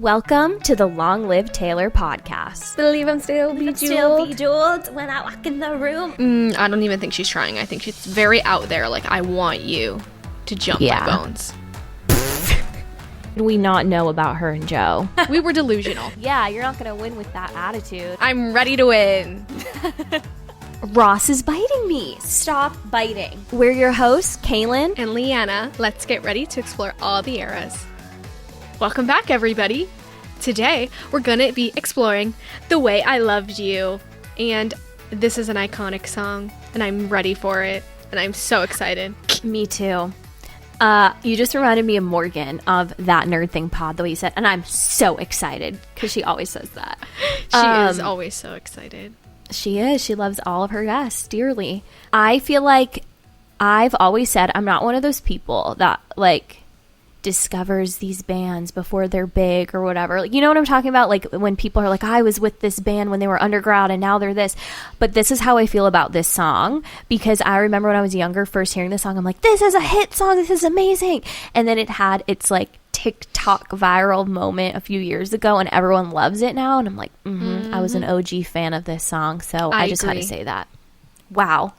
Welcome to the Long Live Taylor podcast. Believe I'm still bejeweled. Still bejeweled when I walk in the room. I don't even think she's trying. I think she's very out there. Like, I want you to jump my bones. We not know about her and Joe. We were delusional. Yeah, you're not going to win with that attitude. I'm ready to win. Ross is biting me. Stop biting. We're your hosts, Kaylan and Leanna. Let's get ready to explore all the eras. Welcome back, everybody. Today, we're going to be exploring The Way I Loved You. And this is an iconic song, and I'm ready for it. And I'm so excited. Me too. You just reminded me of Morgan of That Nerd Thing pod, the way you said, and I'm so excited because she always says that. She is always so excited. She is. She loves all of her guests dearly. I feel like I've always said I'm not one of those people that, like, discovers these bands before they're big or whatever. Like, you know what I'm talking about? Like, when people are like, I was with this band when they were underground and now they're this. But this is how I feel about this song, because I remember when I was younger first hearing this song, I'm like, this is a hit song, this is amazing. And then it had its like TikTok viral moment a few years ago and everyone loves it now, and I'm like, I was an OG fan of this song, so I just had to say that. Wow,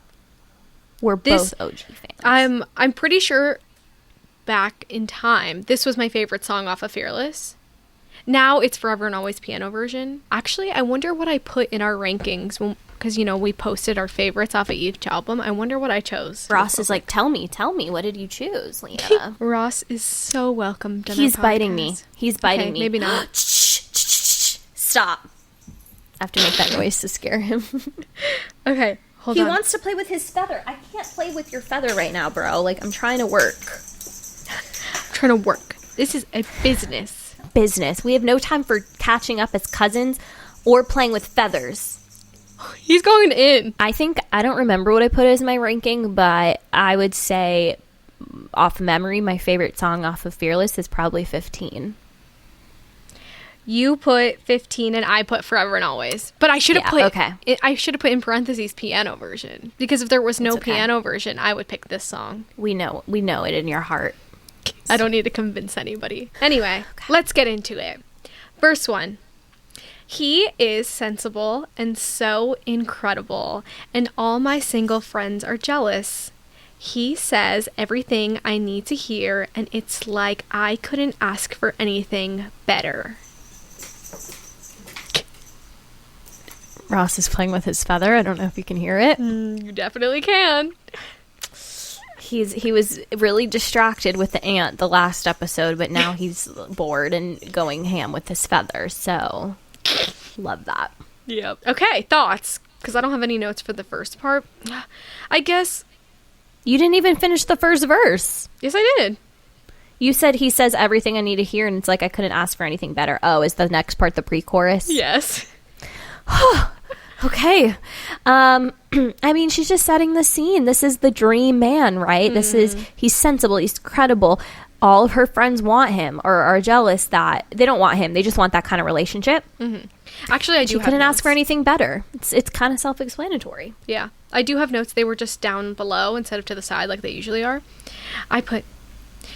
we're both OG fans. I'm pretty sure back in time, this was my favorite song off of Fearless. Now it's Forever and Always piano version. Actually, I wonder what I put in our rankings because, you know, we posted our favorites off of each album. I wonder what I chose. Ross is like, tell me, what did you choose, Leanna? Ross is so welcome to He's biting me. He's biting me. Maybe not. Stop. I have to make that noise to scare him. Okay, hold on. He wants to play with his feather. I can't play with your feather right now, bro. Like, I'm trying to work. This is a business. We have no time for catching up as cousins or playing with feathers. He's going in. I don't remember what I put as my ranking, but I would say off memory, my favorite song off of Fearless is probably 15. You put 15 and I put Forever and Always. But I should have I should have put in parentheses piano version, because if there was no piano version, I would pick this song. We know it in your heart. I don't need to convince anybody. Anyway, Let's get into it. Verse 1. He is sensible and so incredible, and all my single friends are jealous. He says everything I need to hear, and it's like I couldn't ask for anything better. Ross is playing with his feather. I don't know if you can hear it. You definitely can. He was really distracted with the ant the last episode, but now he's bored and going ham with his feather. So, love that. Yep. Okay, thoughts? Because I don't have any notes for the first part. I guess... You didn't even finish the first verse. Yes, I did. You said he says everything I need to hear, and it's like I couldn't ask for anything better. Oh, is the next part the pre-chorus? Yes. Okay. I mean, she's just setting the scene. This is the dream man, right? He's sensible, he's credible. All of her friends want him or are jealous that they don't want him. They just want that kind of relationship. Mm-hmm. Actually, she couldn't ask for anything better. It's kind of self-explanatory. Yeah. I do have notes. They were just down below instead of to the side like they usually are. I put,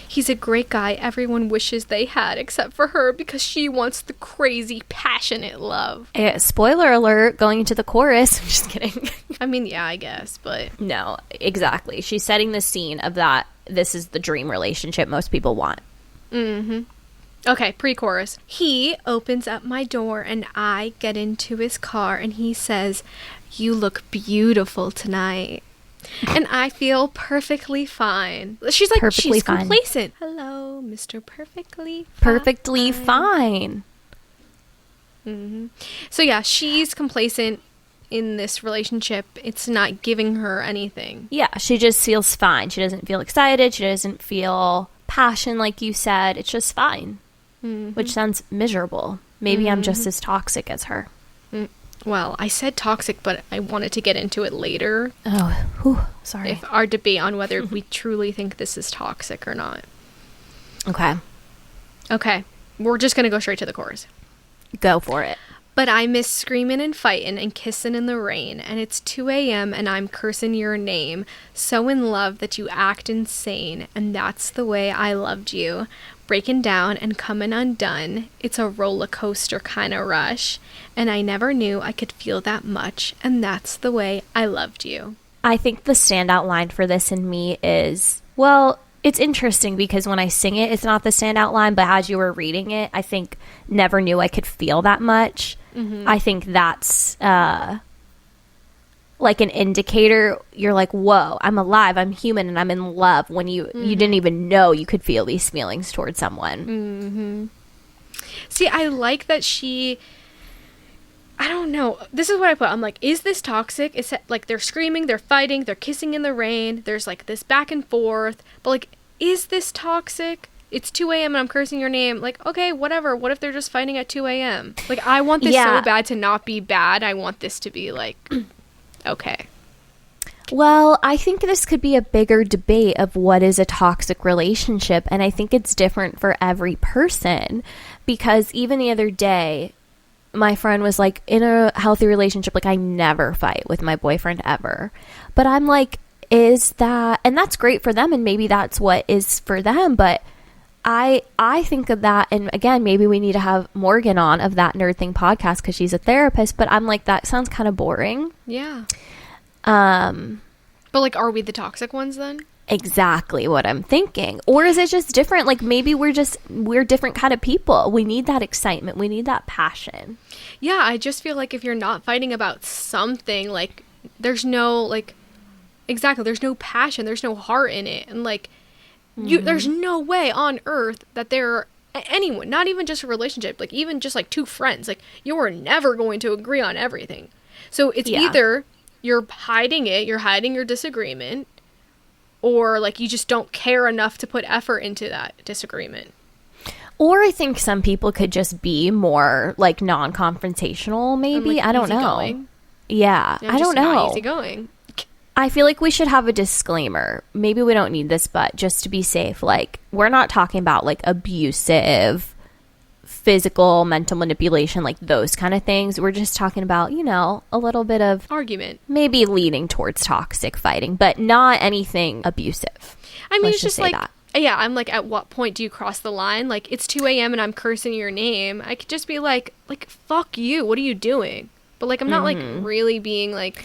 he's a great guy everyone wishes they had except for her, because she wants the crazy, passionate love. Spoiler alert, going into the chorus. I'm just kidding. I mean, yeah, I guess, but... No, exactly. She's setting the scene of that. This is the dream relationship most people want. Mm-hmm. Okay, pre-chorus. He opens up my door and I get into his car and he says, "You look beautiful tonight." And I feel perfectly fine. She's like, she's complacent. Hello, Mr. Perfectly fine. Mm-hmm. So yeah, she's complacent in this relationship. It's not giving her anything. Yeah, she just feels fine. She doesn't feel excited. She doesn't feel passion, like you said. It's just fine, which sounds miserable. Maybe I'm just as toxic as her. Well, I said toxic, but I wanted to get into it later. Oh, sorry. If our debate on whether we truly think this is toxic or not. Okay. We're just going to go straight to the chorus. Go for it. But I miss screaming and fighting and kissing in the rain, and it's 2 a.m. and I'm cursing your name, so in love that you act insane, and that's the way I loved you. breaking down and coming undone. It's a roller coaster kind of rush. And I never knew I could feel that much. And that's the way I loved you. I think the standout line for this in me is, well, it's interesting because when I sing it, it's not the standout line, but as you were reading it, I think never knew I could feel that much. Mm-hmm. I think that's like an indicator. You're like, whoa, I'm alive, I'm human, and I'm in love when you didn't even know you could feel these feelings towards someone. Mm-hmm. See, I like that she... I don't know. This is what I put. I'm like, is this toxic? It's like they're screaming, they're fighting, they're kissing in the rain. There's like this back and forth. But like, is this toxic? It's 2 a.m. and I'm cursing your name. Like, okay, whatever. What if they're just fighting at 2 a.m.? Like, I want this so bad to not be bad. I want this to be like, okay. Well, I think this could be a bigger debate of what is a toxic relationship. And I think it's different for every person. Because even the other day, my friend was like, in a healthy relationship, like I never fight with my boyfriend ever. But I'm like, is that, and that's great for them, and maybe that's what is for them, but I think of that, and again, maybe we need to have Morgan on of That Nerd Thing podcast because she's a therapist, but I'm like, that sounds kind of boring. Yeah. But like, are we the toxic ones then? Exactly what I'm thinking. Or is it just different? Like maybe we're different kind of people. We need that excitement. We need that passion. Yeah, I just feel like if you're not fighting about something, like there's no like, exactly, there's no passion, there's no heart in it. And like there's no way on earth that there anyone, not even just a relationship, like even just like two friends, like you're never going to agree on everything. So it's either you're hiding it, you're hiding your disagreement, or like you just don't care enough to put effort into that disagreement. Or I think some people could just be more like non-confrontational, maybe. Like, I don't know. Going. Yeah, I don't know. Easygoing. I feel like we should have a disclaimer. Maybe we don't need this, but just to be safe, like we're not talking about like abusive, physical, mental manipulation, like those kind of things. We're just talking about, you know, a little bit of argument, maybe leaning towards toxic fighting, but not anything abusive. I mean, it's just like that. Yeah, I'm like, at what point do you cross the line? Like, it's 2 a.m. and I'm cursing your name. I could just be like, fuck you. What are you doing? But, like, I'm not, like, really being, like...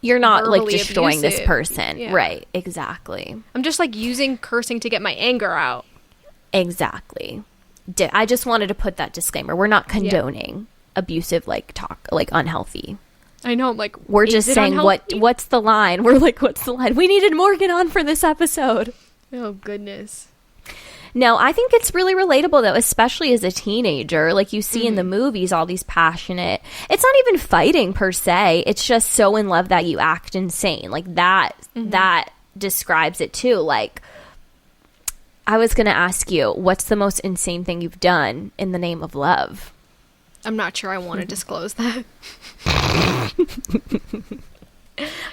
You're not, like, destroying abusive. This person. Yeah. Right, exactly. I'm just, like, using cursing to get my anger out. Exactly. I just wanted to put that disclaimer. We're not condoning abusive, like, talk, like, unhealthy. I know, I'm like, we're just saying, what's the line? We're like, what's the line? We needed Morgan on for this episode. Oh, goodness. No, I think it's really relatable, though, especially as a teenager. Like, you see in the movies all these passionate... It's not even fighting, per se. It's just so in love that you act insane. Like, that describes it, too. Like, I was going to ask you, what's the most insane thing you've done in the name of love? I'm not sure I want to disclose that.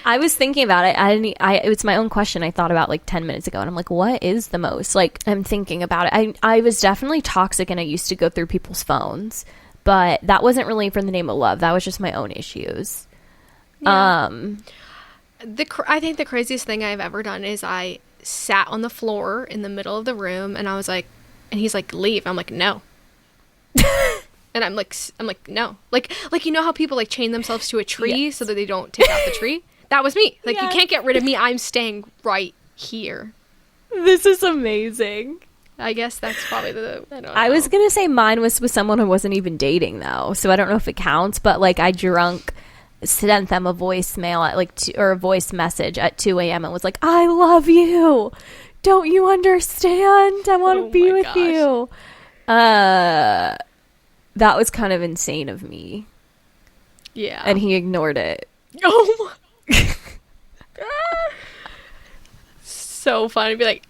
I was thinking about it. It was my own question I thought about like 10 minutes ago. And I'm like, what is the most? Like, I'm thinking about it. I was definitely toxic and I used to go through people's phones. But that wasn't really for the name of love. That was just my own issues. Yeah. I think the craziest thing I've ever done is I sat on the floor in the middle of the room and I was like, and he's like, leave. I'm like, no. And I'm like, no. Like, you know how people like chain themselves to a tree so that they don't take out the tree? That was me. Like, you can't get rid of me. I'm staying right here. This is amazing. I guess that's probably the... I don't know. I was going to say mine was with someone who wasn't even dating, though. So I don't know if it counts. But, like, I sent them a voicemail at, like, or a voice message at 2 a.m. and was like, I love you. Don't you understand? I want to be with you. That was kind of insane of me. Yeah. And he ignored it. Oh my. So funny to be like,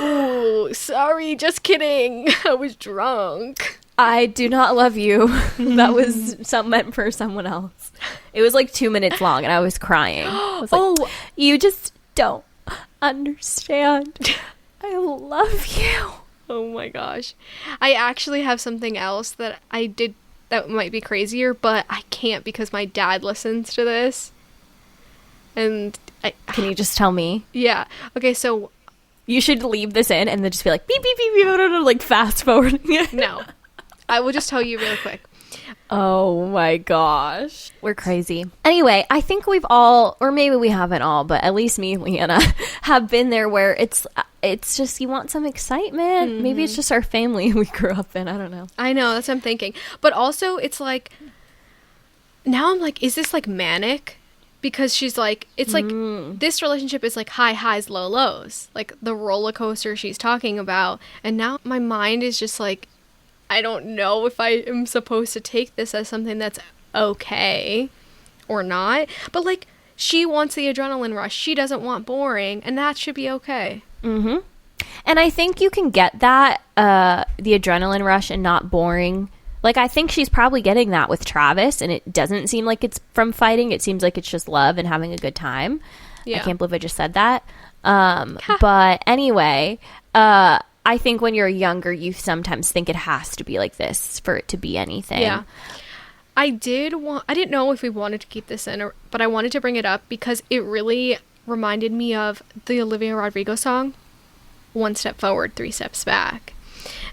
ooh, sorry, just kidding. I was drunk. I do not love you. That was meant for someone else. It was like 2 minutes long and I was crying. I was like, you just don't understand. I love you. Oh my gosh. I actually have something else that I did that might be crazier, but I can't because my dad listens to this. And can you just tell me? Yeah. Okay, so You should leave this in and then just be like, beep, beep, beep, beep, like fast forwarding it. No. I will just tell you really quick. Oh my gosh. We're crazy. Anyway, I think we've all, or maybe we haven't all, but at least me and Leanna have been there where it's just you want some excitement. Mm-hmm. Maybe it's just our family we grew up in. I don't know. I know. That's what I'm thinking. But also it's like, now I'm like, is this like manic? Because she's like, it's like, this relationship is like high highs, low lows. Like the roller coaster she's talking about. And now my mind is just like, I don't know if I am supposed to take this as something that's okay or not. But like, she wants the adrenaline rush. She doesn't want boring. And that should be okay. Mm-hmm. And I think you can get that, the adrenaline rush and not boring. Like, I think she's probably getting that with Travis. And it doesn't seem like it's from fighting. It seems like it's just love and having a good time. Yeah. I can't believe I just said that. But anyway, I think when you're younger, you sometimes think it has to be like this for it to be anything. Yeah. I didn't know if we wanted to keep this in, but I wanted to bring it up because it really reminded me of the Olivia Rodrigo song, One Step Forward, Three Steps Back.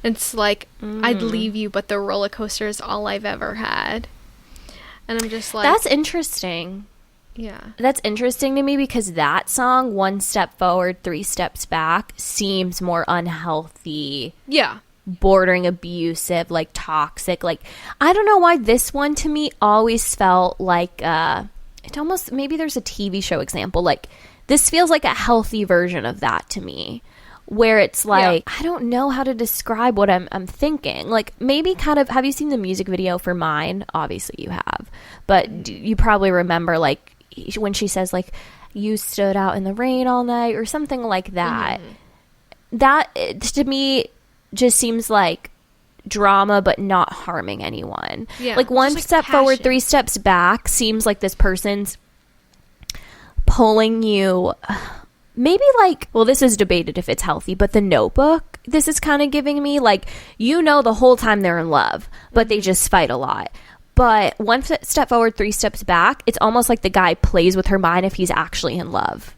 And it's like, I'd leave you, but the roller coaster is all I've ever had. And I'm just like... That's interesting. Yeah. That's interesting to me because that song, One Step Forward, Three Steps Back, seems more unhealthy. Yeah. Bordering abusive, like toxic. Like, I don't know why this one to me always felt like, it almost, maybe there's a TV show example. Like, this feels like a healthy version of that to me. Where it's like, I don't know how to describe what I'm thinking. Like, maybe kind of, have you seen the music video for Mine? Obviously you have. But you probably remember, like, when she says like, you stood out in the rain all night or something like that. That to me just seems like drama but not harming anyone. Like one step forward, three steps back seems like this person's pulling you, maybe like, well, this is debated if it's healthy, but The Notebook, this is kind of giving me like, you know, the whole time they're in love but they just fight a lot. But one step forward, three steps back, it's almost like the guy plays with her mind if he's actually in love.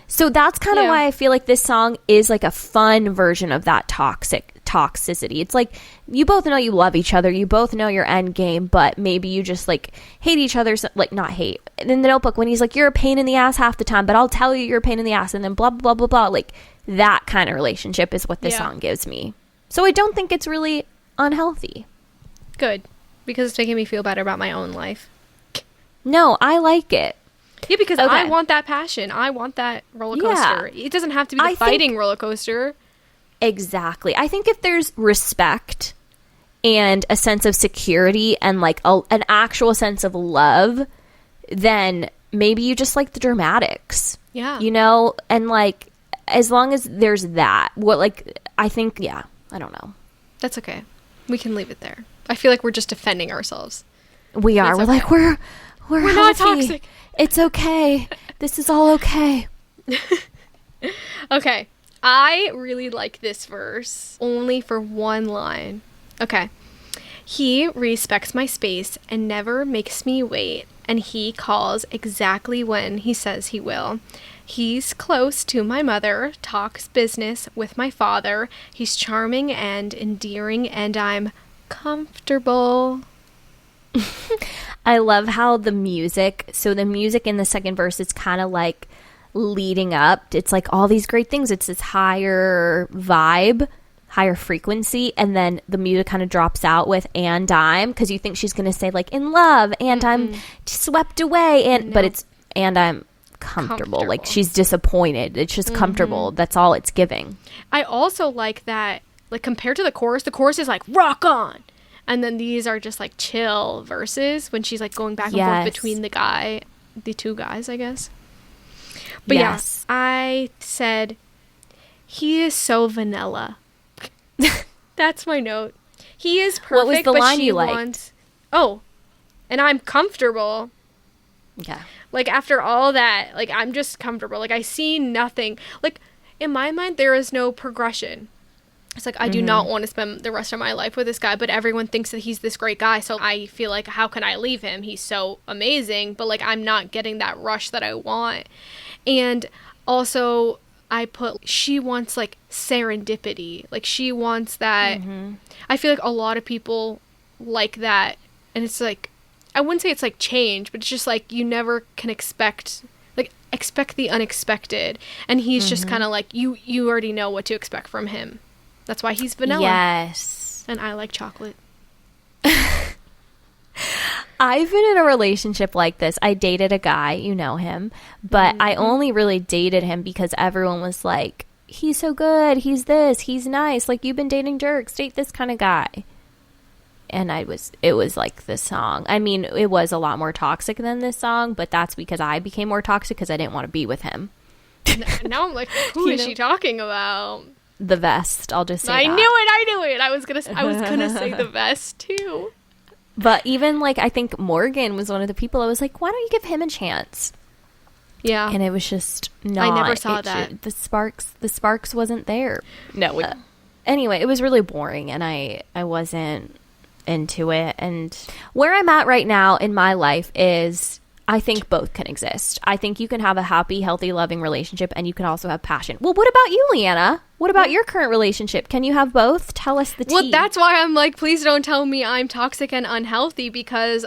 So that's kind of why I feel like this song is like a fun version of that toxicity. It's like, you both know you love each other. You both know your end game, but maybe you just like hate each other. Like, not hate. In The Notebook, when he's like, you're a pain in the ass half the time, but I'll tell you you're a pain in the ass, and then blah, blah, blah, blah. Like, that kind of relationship is what this song gives me. So I don't think it's really unhealthy. Good. Because it's making me feel better about my own life. No, I like it. Yeah, because I want that passion. I want that roller coaster. It doesn't have to be the fighting roller coaster. Exactly. I think if there's respect and a sense of security and like an actual sense of love, then maybe you just like the dramatics. Yeah. You know? And like, as long as there's that, I think, I don't know. That's okay. We can leave it there. I feel like we're just defending ourselves. We are. We're like, we're not toxic. It's okay. This is all okay. Okay. I really like this verse only for one line. Okay. He respects my space and never makes me wait, and he calls exactly when he says he will. He's close to my mother, talks business with my father. He's charming and endearing, and I'm comfortable. I love how the music in the second verse is kind of like leading up. It's like all these great things. It's this higher vibe, higher frequency, and then the music kind of drops out with "and I'm," because you think she's going to say like "in love" and I'm swept away, but it's "and I'm comfortable." Like she's disappointed. It's just comfortable. That's all it's giving. I also like that, like, compared to the chorus is like rock on, and then these are just like chill verses when she's like going back and forth between the two guys, I guess. But yes, I said he is so vanilla. That's my note. He is perfect. What was the line you liked? And I'm comfortable. Yeah. Like, after all that, like, I'm just comfortable. Like, I see nothing. Like, in my mind, there is no progression. It's like, I do not want to spend the rest of my life with this guy, but everyone thinks that he's this great guy, so I feel like, how can I leave him? He's so amazing, but, like, I'm not getting that rush that I want. And also, I put, she wants like serendipity. Like she wants that. I feel like a lot of people like that. And it's like, I wouldn't say it's like change, but it's just like you never can expect the unexpected. And he's just kind of like, you already know what to expect from him. That's why he's vanilla. Yes. And I like chocolate. I've been in a relationship like this. I dated a guy, you know him, but I only really dated him because everyone was like, he's so good, he's this, he's nice, like, you've been dating jerks, date this kind of guy. And it was like this song. I mean, it was a lot more toxic than this song, but that's because I became more toxic because I didn't want to be with him. Now I'm like, who is she talking about? The Vest, I'll just say I that. knew it. I was gonna say The Vest too. But even, like, I think Morgan was one of the people I was like, why don't you give him a chance? Yeah. And it was just not. I never saw that. The sparks wasn't there. No. Anyway, it was really boring, and I wasn't into it. And where I'm at right now in my life is, I think both can exist. I think you can have a happy, healthy, loving relationship, and you can also have passion. Well, what about you, Leanna? What about your current relationship? Can you have both? Tell us the tea. Well, that's why I'm like, please don't tell me I'm toxic and unhealthy, because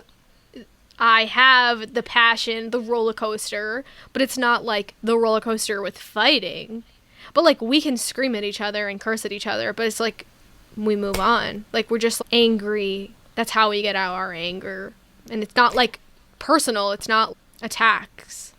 I have the passion, the roller coaster, but it's not like the roller coaster with fighting. But like, we can scream at each other and curse at each other, but it's like, we move on. Like, we're just angry. That's how we get out our anger. And it's not like personal, it's not attacks.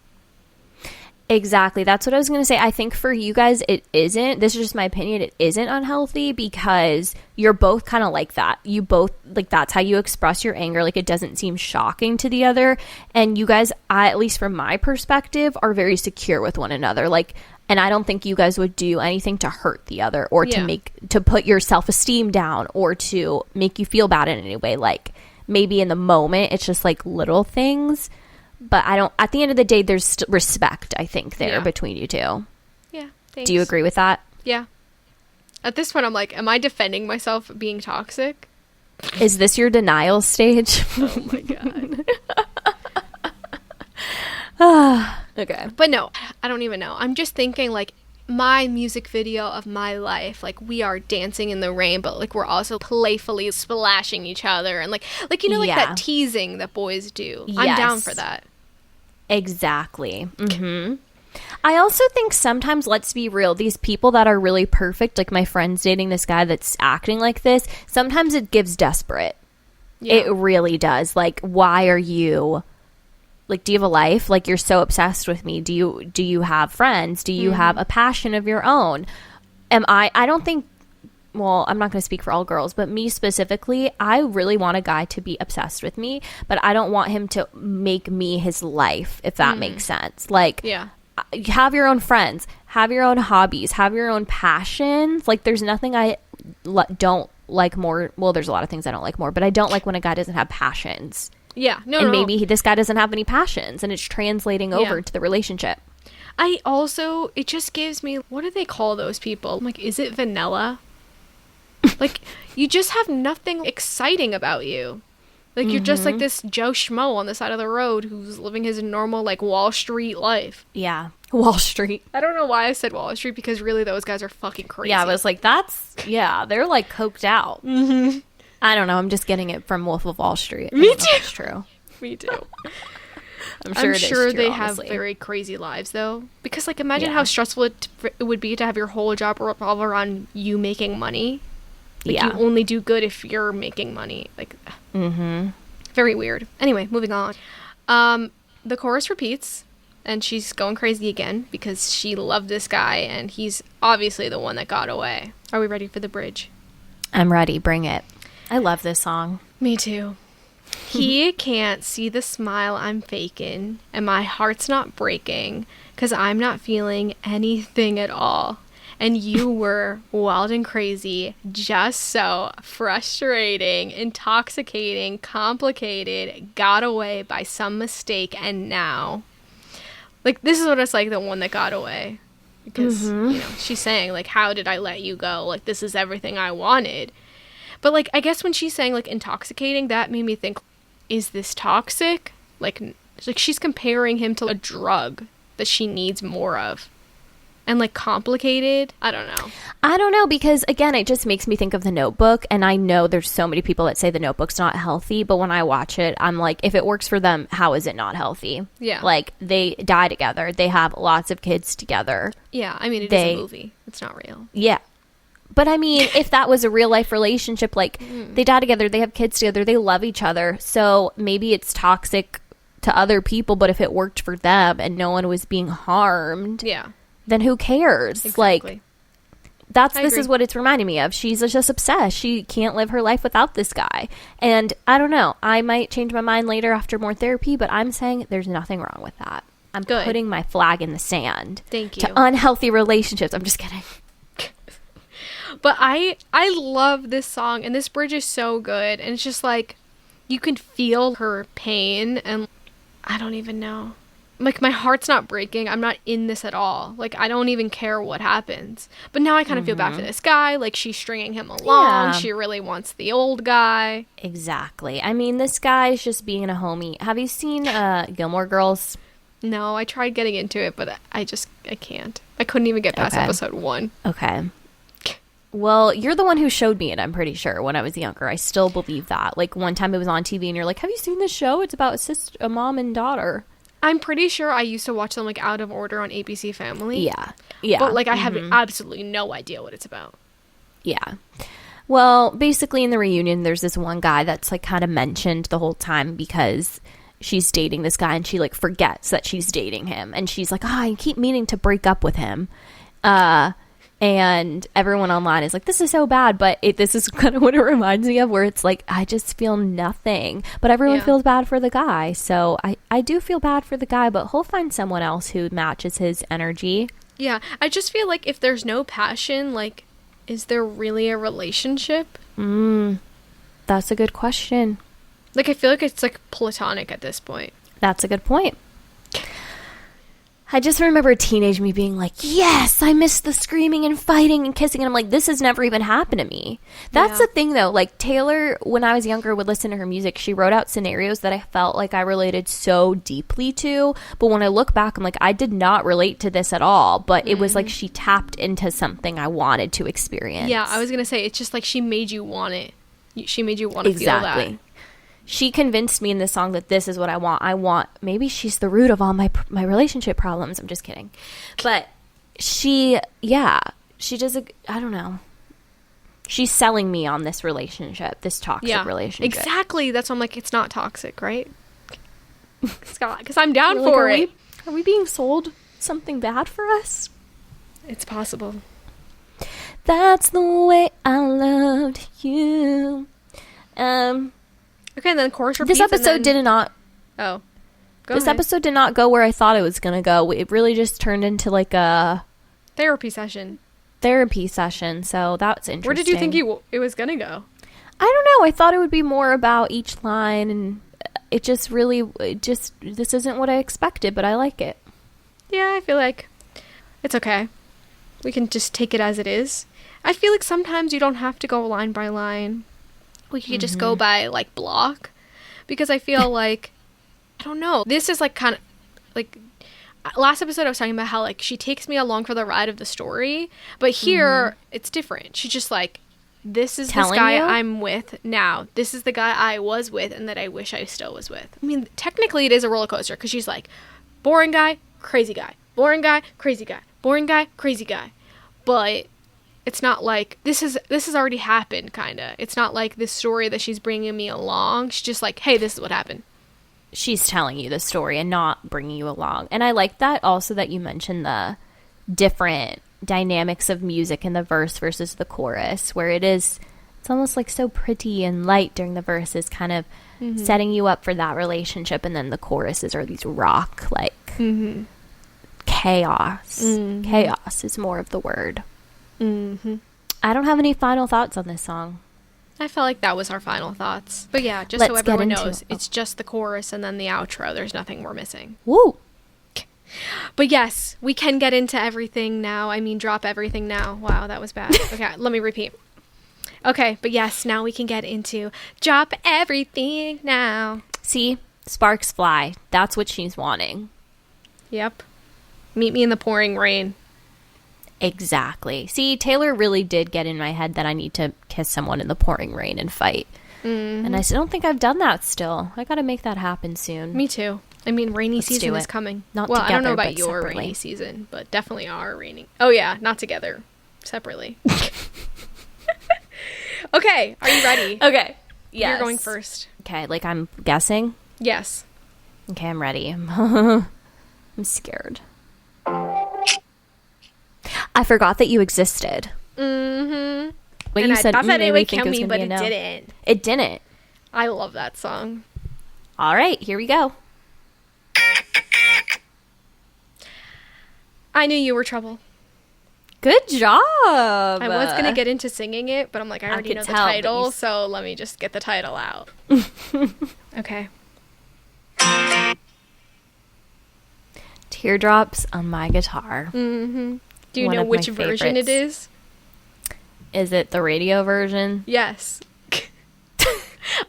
Exactly. That's what I was going to say. I think for you guys, it isn't. This is just my opinion. It isn't unhealthy because you're both kind of like that. You both, like, that's how you express your anger. Like, it doesn't seem shocking to the other. And you guys, at least from my perspective, are very secure with one another. Like, and I don't think you guys would do anything to hurt the other or to put your self-esteem down or to make you feel bad in any way. Like, maybe in the moment, it's just like little things. But I don't, at the end of the day, there's respect, I think, there between you two. Yeah, thanks. Do you agree with that? Yeah. At this point, I'm like, am I defending myself being toxic? Is this your denial stage? Oh my God. Okay. But no, I don't even know. I'm just thinking, like, my music video of my life, like, we are dancing in the rain, but like, we're also playfully splashing each other, and like you know, like that teasing that boys do. Yes. I'm down for that. Exactly. I also think sometimes, let's be real, these people that are really perfect, like my friend's dating this guy that's acting like this, sometimes it gives desperate. It really does. Like, why are you, like, do you have a life? Like, you're so obsessed with me. Do you have friends? Do you have a passion of your own? I don't think, well, I'm not going to speak for all girls, but me specifically, I really want a guy to be obsessed with me, but I don't want him to make me his life, if that makes sense. Like, have your own friends, have your own hobbies, have your own passions. Like, there's nothing I don't like more. Well, there's a lot of things I don't like more, but I don't like when a guy doesn't have passions. Yeah, Maybe this guy doesn't have any passions, and it's translating over to the relationship. It just gives me, what do they call those people? I'm like, is it vanilla? Like, you just have nothing exciting about you. Like, you're just like this Joe Schmo on the side of the road who's living his normal, like, Wall Street life. Yeah, Wall Street. I don't know why I said Wall Street, because really those guys are fucking crazy. Yeah, I was like, they're like coked out. I don't know. I'm just getting it from Wolf of Wall Street. Me too. That's true. Me too. I'm sure they honestly have very crazy lives, though. Because, like, imagine how stressful it would be to have your whole job revolve around you making money. Like, you only do good if you're making money. Like, very weird. Anyway, moving on. The chorus repeats, and she's going crazy again because she loved this guy, and he's obviously the one that got away. Are we ready for the bridge? I'm ready. Bring it. I love this song. Me too. He can't see the smile I'm faking, and my heart's not breaking, 'cause I'm not feeling anything at all. And you were wild and crazy, just so frustrating, intoxicating, complicated, got away by some mistake, and now. Like, this is what it's like, the one that got away. Because, you know, she's saying, like, how did I let you go? Like, this is everything I wanted. But, like, I guess when she's saying, like, intoxicating, that made me think, is this toxic? Like she's comparing him to a drug that she needs more of. and like complicated. I don't know because again, it just makes me think of The Notebook, and I know there's so many people that say The Notebook's not healthy, but when I watch it, I'm like, if it works for them, how is it not healthy? Yeah. Like, they die together, they have lots of kids together. Yeah, I mean, it is a movie. It's not real. Yeah. But I mean, if that was a real life relationship, like, they die together, they have kids together, they love each other, so maybe it's toxic to other people, but if it worked for them and no one was being harmed, then who cares? Exactly. Like, this is what it's reminding me of. She's just obsessed. She can't live her life without this guy. And I don't know. I might change my mind later after more therapy, but I'm saying there's nothing wrong with that. I'm putting my flag in the sand. Thank you. To unhealthy relationships. I'm just kidding. But I love this song, and this bridge is so good. And it's just like, you can feel her pain, and I don't even know. Like, my heart's not breaking. I'm not in this at all. Like, I don't even care what happens. But now I kind of feel bad for this guy. Like, she's stringing him along. Yeah. She really wants the old guy. Exactly. I mean, this guy's just being a homie. Have you seen Gilmore Girls? No, I tried getting into it, but I can't. I couldn't even get past episode 1. Okay. Well, you're the one who showed me it, I'm pretty sure, when I was younger. I still believe that. Like, one time it was on TV and you're like, have you seen this show? It's about a mom and daughter. I'm pretty sure I used to watch them, like, out of order on ABC Family. Yeah. Yeah. But, like, I have absolutely no idea what it's about. Yeah. Well, basically in the reunion, there's this one guy that's, like, kind of mentioned the whole time because she's dating this guy and she, like, forgets that she's dating him. And she's like, I keep meaning to break up with him. And everyone online is like, this is so bad, but this is kind of what it reminds me of, where it's like, I just feel nothing, but everyone feels bad for the guy. So I do feel bad for the guy, but he'll find someone else who matches his energy. Yeah, I just feel like if there's no passion, like, is there really a relationship? That's a good question. Like, I feel like it's, like, platonic at this point. That's a good point. I just remember teenage me being like, yes, I miss the screaming and fighting and kissing. And I'm like, this has never even happened to me. That's the thing, though. Like, Taylor, when I was younger, would listen to her music. She wrote out scenarios that I felt like I related so deeply to. But when I look back, I'm like, I did not relate to this at all. But it was like she tapped into something I wanted to experience. Yeah, I was going to say, it's just like she made you want it. She made you want to feel that. She convinced me in this song that this is what I want. Maybe she's the root of all my relationship problems. I'm just kidding. But she does I don't know. She's selling me on this relationship, this toxic relationship. Exactly. That's why I'm like, it's not toxic, right? Because I'm down for it. Are we being sold something bad for us? It's possible. That's the way I loved you. Okay, and then chorus repeats. This episode did not. Oh, this episode did not go where I thought it was gonna go. It really just turned into like a therapy session. So that's interesting. Where did you think it was gonna go? I don't know. I thought it would be more about each line, and this isn't what I expected, but I like it. Yeah, I feel like it's okay. We can just take it as it is. I feel like sometimes you don't have to go line by line. We could just go by, like, block. Because I feel like, I don't know. This is, like, kind of, like, last episode I was talking about how, like, she takes me along for the ride of the story. But here, it's different. She's just like, this is this guy I'm with now. This is the guy I was with and that I wish I still was with. I mean, technically it is a roller coaster because she's like, boring guy, crazy guy. Boring guy, crazy guy. Boring guy, crazy guy. But it's not like, this has already happened, kind of. It's not like this story that she's bringing me along. She's just like, hey, this is what happened. She's telling you the story and not bringing you along. And I like that also that you mentioned the different dynamics of music in the verse versus the chorus, where it's almost like so pretty and light during the verses, kind of setting you up for that relationship. And then the choruses are these rock, like chaos. Chaos is more of the word. I don't have any final thoughts on this song. I felt like that was our final thoughts. But yeah, just so everyone knows, it's just the chorus and then the outro. There's nothing we're missing. Woo! But yes, we can get into everything now. I mean, drop everything now. Wow, that was bad. Okay, let me repeat. Okay, but yes, now we can get into drop everything now. See? Sparks fly. That's what she's wanting. Yep. Meet me in the pouring rain. Exactly. See, Taylor really did get in my head that I need to kiss someone in the pouring rain and fight. And I don't think I've done that still. I got to make that happen soon. Me too. I mean, rainy season is coming. Not well, together, I don't know about but your separately. rainy season, but definitely our rainy. Oh yeah, not together, separately. Okay, are you ready? Okay. Yes. You're going first. Okay, like I'm guessing? Yes. Okay, I'm ready. I'm scared. I forgot that you existed. Mm-hmm. What and you said I thought that made it me would think kill it was me, going to but be a it no. didn't. It didn't. I love that song. All right, here we go. I knew you were trouble. Good job. I was going to get into singing it, but I'm like, I already know the title, so let me just get the title out. Okay. Teardrops on My Guitar. Mm-hmm. Do you One know of my which version it favorites. is? Is it the radio version? Yes.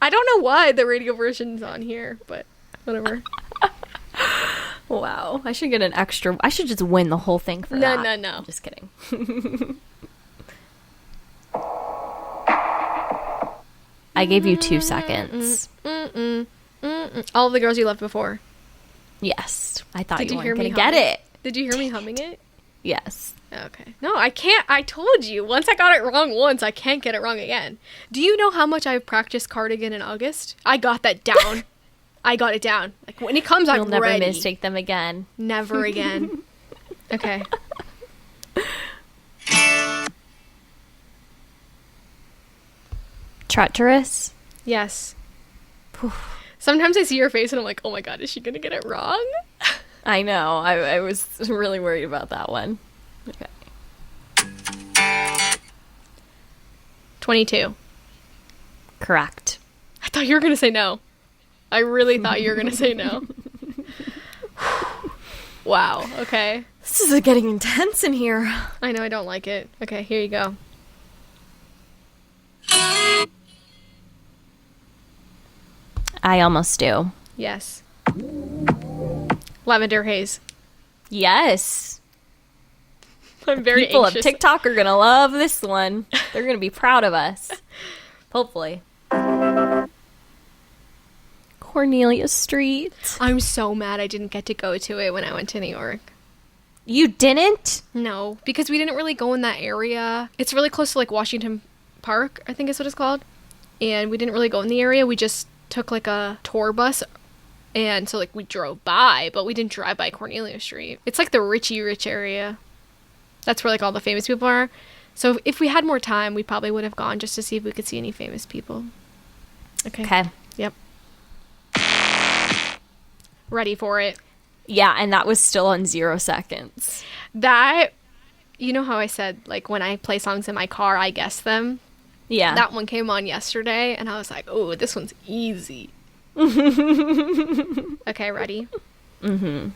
I don't know why the radio version's on here, but whatever. Wow. I should get an extra. I should just win the whole thing for that. No. Just kidding. I gave you 2 seconds. All of the girls you loved before. Yes. I thought Did you you hear weren't me going to get humming? it. Did you hear me humming it? Yes. Okay. No, I can't. I told you. Once I got it wrong once, I can't get it wrong again. Do you know how much I've practiced Cardigan in August? I got that down. I got it down. Like, when it comes, I'm You'll never ready. mistake them again. Never again. Okay. Treacherous? Yes. Sometimes I see your face and I'm like, oh my god, is she going to get it wrong? I know. I was really worried about that one. Okay. 22. Correct. I thought you were going to say no. I really thought you were going to say no. Wow. Okay. This is getting intense in here. I know I don't like it. Okay, here you go. I almost do. Yes. Lavender Haze. Yes. I'm very People anxious. of TikTok are going to love this one. They're going to be proud of us. Hopefully. Cornelia Street. I'm so mad I didn't get to go to it when I went to New York. You didn't? No, because we didn't really go in that area. It's really close to like Washington Park, I think is what it's called. And we didn't really go in the area. We just took like a tour bus. And so like we drove by, but we didn't drive by Cornelia Street. It's like the Richie Rich area. That's where like all the famous people are. So if we had more time, we probably would have gone just to see if we could see any famous people. Okay. Yep. Ready for it. Yeah, and that was still on 0 seconds. That, you know how I said, like, when I play songs in my car, I guess them? Yeah. That one came on yesterday, and I was like, oh, this one's easy. Okay, ready? Mm-hmm.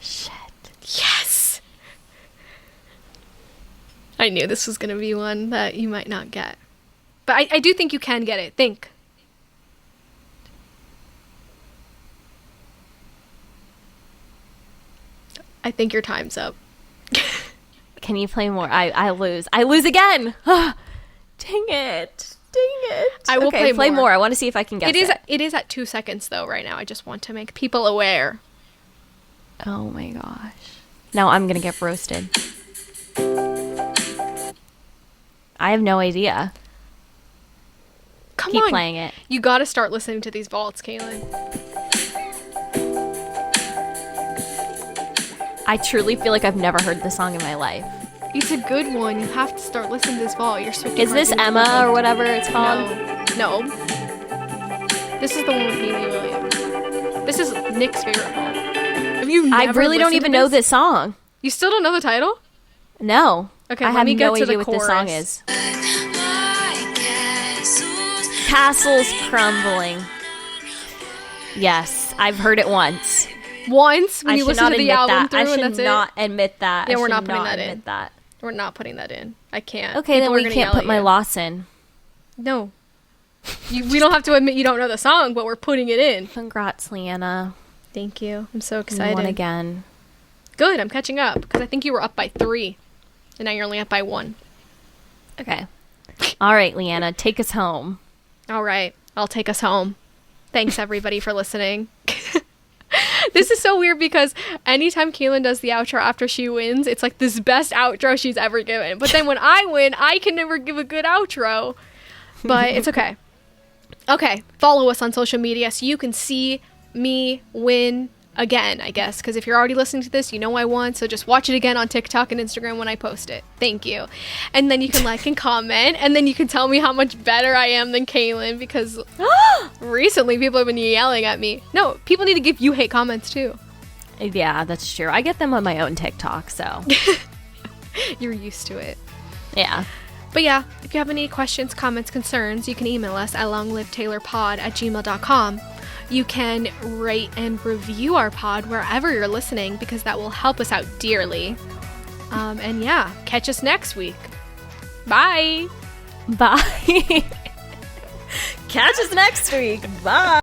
Shit. Yes! I knew this was going to be one that you might not get. But I do think you can get it. Think. I think your time's up. Can you play more? I lose. I lose again. Dang it. I will play more. I want to see if I can guess it. It is at 2 seconds, though, right now. I just want to make people aware. Oh, my gosh. Now I'm going to get roasted. I have no idea. Come Keep on. playing it. You got to start listening to these vaults, Kaylan. I truly feel like I've never heard this song in my life. It's a good one. You have to start listening to this vault. You're switching. Is this Emma or whatever it's called? No. This is the one with Haley Williams. This is Nick's favorite vault. Have you I never really don't listened even to know this song. You still don't know the title? No. Okay, I let have me no get to idea the what this song chorus. is. Castles crumbling. Yes, I've heard it once. Once when I you should listen not to the admit album that. through, I and should that's not it. admit that. Yeah, I we're should not putting that admit in. that. We're not putting that in. I can't. Okay, People then are we gonna can't yell put at my you. loss in. No. We don't have to admit you don't know the song, but we're putting it in. Congrats, Leanna. Thank you. I'm so You excited. won again. Good. I'm catching up because I think you were up by 3, and now you're only up by 1. Okay. All right, Leanna, take us home. All right. I'll take us home. Thanks, everybody, for listening. This is so weird because anytime Kaylan does the outro after she wins, it's like this best outro she's ever given. But then when I win, I can never give a good outro. But it's okay. Okay, follow us on social media so you can see me win again, I guess. Because if you're already listening to this, you know I won. So just watch it again on TikTok and Instagram when I post it. Thank you. And then you can like and comment. And then you can tell me how much better I am than Kaylan. Because recently people have been yelling at me. No, people need to give you hate comments too. Yeah, that's true. I get them on my own TikTok, so. You're used to it. Yeah. But yeah, if you have any questions, comments, concerns, you can email us at longlivetaylorpod@gmail.com. You can rate and review our pod wherever you're listening because that will help us out dearly. And yeah, catch us next week. Bye. Bye. Catch us next week. Bye.